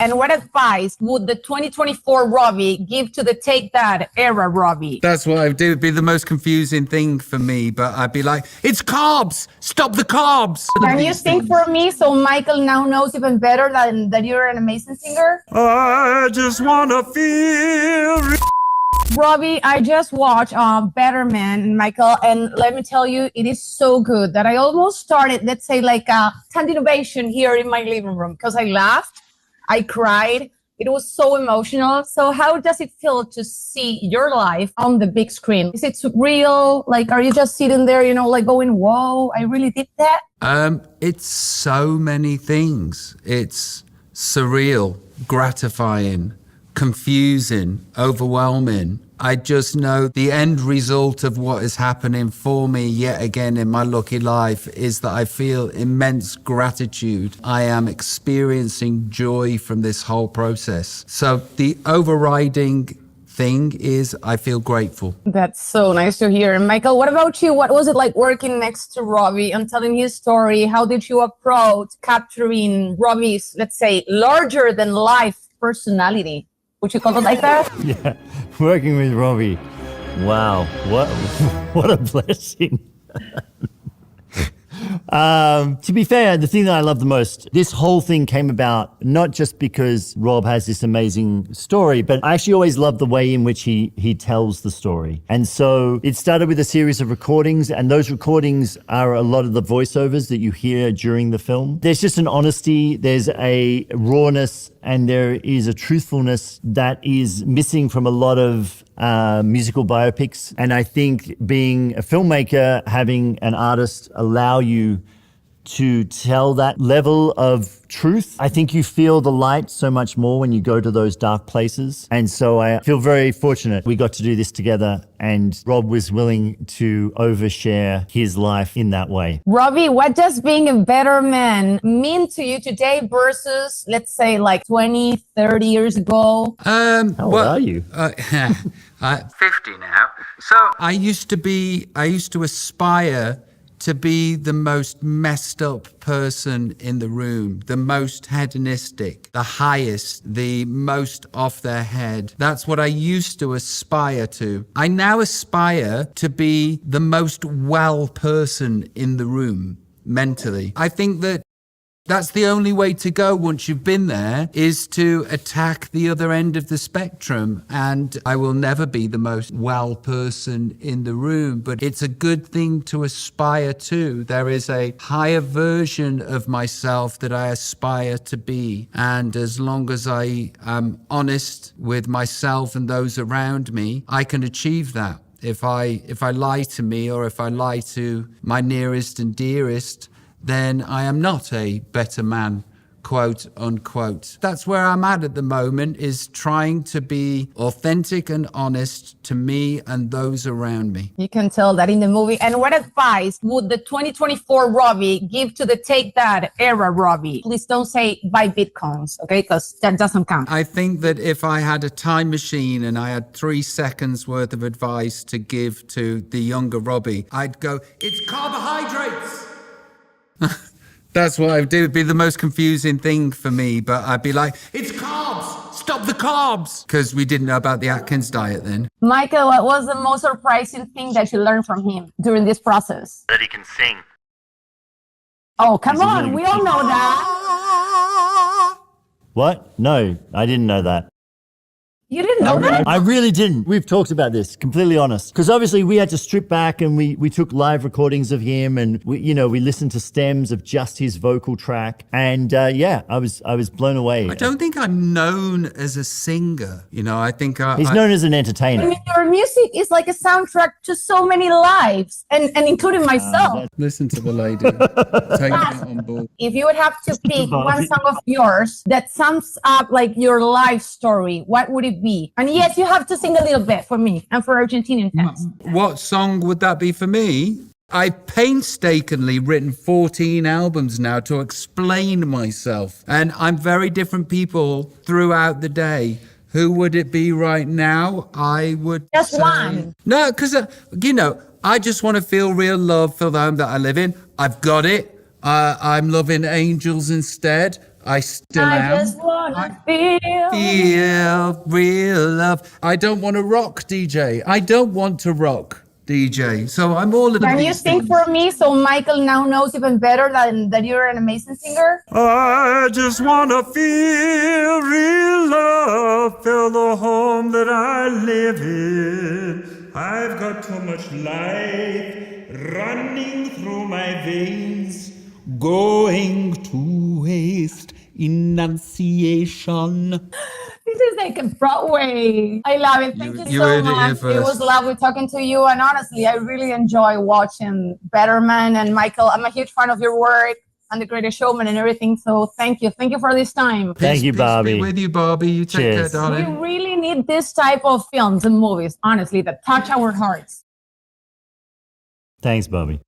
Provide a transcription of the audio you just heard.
And what advice would the 2024 Robbie give to the Take That era Robbie? That's what I would do. It'd be the most confusing thing for me, but I'd be like, it's carbs! Stop the carbs! Can you sing for me so Michael now knows even better that you're an amazing singer? I just wanna feel... Robbie, I just watched Better Man, Michael, and let me tell you, it is so good that I almost started, let's say, like a standing ovation here in my living room because I laughed, I cried. It was so emotional. So how does it feel to see your life on the big screen? Is it real? Like, are you just sitting there, like going, whoa, I really did that? It's so many things. It's surreal, gratifying, confusing, overwhelming. I just know the end result of what is happening for me yet again in my lucky life is that I feel immense gratitude. I am experiencing joy from this whole process. So the overriding thing is I feel grateful. That's so nice to hear. And Michael, what about you? What was it like working next to Robbie and telling his story? How did you approach capturing Robbie's, let's say, larger than life personality? Would you call it like that? Yeah, working with Robbie. Wow, what a blessing. To be fair, the thing that I love the most, this whole thing came about not just because Rob has this amazing story, but I actually always love the way in which he tells the story. And so it started with a series of recordings, and those recordings are a lot of the voiceovers that you hear during the film. There's just an honesty, there's a rawness, and there is a truthfulness that is missing from a lot of musical biopics. And I think being a filmmaker, having an artist allow you to tell that level of truth, I think you feel the light so much more when you go to those dark places. And so I feel very fortunate we got to do this together, and Rob was willing to overshare his life in that way. Robbie, what does being a better man mean to you today versus, let's say, like 20, 30 years ago? How old are you? 50 now. So I used to aspire to be the most messed up person in the room, the most hedonistic, the highest, the most off their head. That's what I used to aspire to. I now aspire to be the most well person in the room mentally. I think that's the only way to go once you've been there, is to attack the other end of the spectrum. And I will never be the most well person in the room, but it's a good thing to aspire to. There is a higher version of myself that I aspire to be. And as long as I am honest with myself and those around me, I can achieve that. If I lie to me, or if I lie to my nearest and dearest, then I am not a better man, quote unquote. That's where I'm at the moment, is trying to be authentic and honest to me and those around me. You can tell that in the movie. And what advice would the 2024 Robbie give to the Take That era Robbie? Please don't say buy Bitcoins, okay? Because that doesn't count. I think that if I had a time machine and I had 3 seconds worth of advice to give to the younger Robbie, I'd go, it's carbohydrates. That's what I would do. It'd be the most confusing thing for me, but I'd be like, it's carbs! Stop the carbs! Because we didn't know about the Atkins diet then. Michael, what was the most surprising thing that you learned from him during this process? That he can sing. Oh, come on. We all know that. What? No, I didn't know that. You didn't know that? I really didn't. We've talked about this, completely honest. Because obviously we had to strip back, and we took live recordings of him, and we listened to stems of just his vocal track. And I was blown away. I don't think I'm known as a singer. I think he's known as an entertainer. I mean, your music is like a soundtrack to so many lives, and including myself. Listen to the lady. Take it on board. If you would have to pick one song of yours that sums up like your life story, what would it be? And yes, you have to sing a little bit for me and for Argentinian fans. What song would that be for me? I've painstakingly written 14 albums now to explain myself. And I'm very different people throughout the day. Who would it be right now? I would Just say... one. No, because, I just want to feel real love for the home that I live in. I've got it. I'm loving angels instead. I still I am. just wanna feel. Feel real love. I don't want to rock, DJ. I don't want to rock, DJ. So I'm all of Can these you sing things. for me so Michael now knows even better that you're an amazing singer? I just wanna feel real love, feel the home that I live in. I've got too much life running through my veins, going to waste enunciation. This is like a Broadway. I love it. Thank you You so heard it here much. It first. was lovely talking to you. And honestly, I really enjoy watching Better Man. And Michael, I'm a huge fan of your work and The Greatest Showman and everything. So thank you. Thank you for this time. Thank you, Peace Bobby. be with you, Bobby. You take Cheers. care, We darling. really need this type of films and movies, honestly, that touch our hearts. Thanks, Bobby.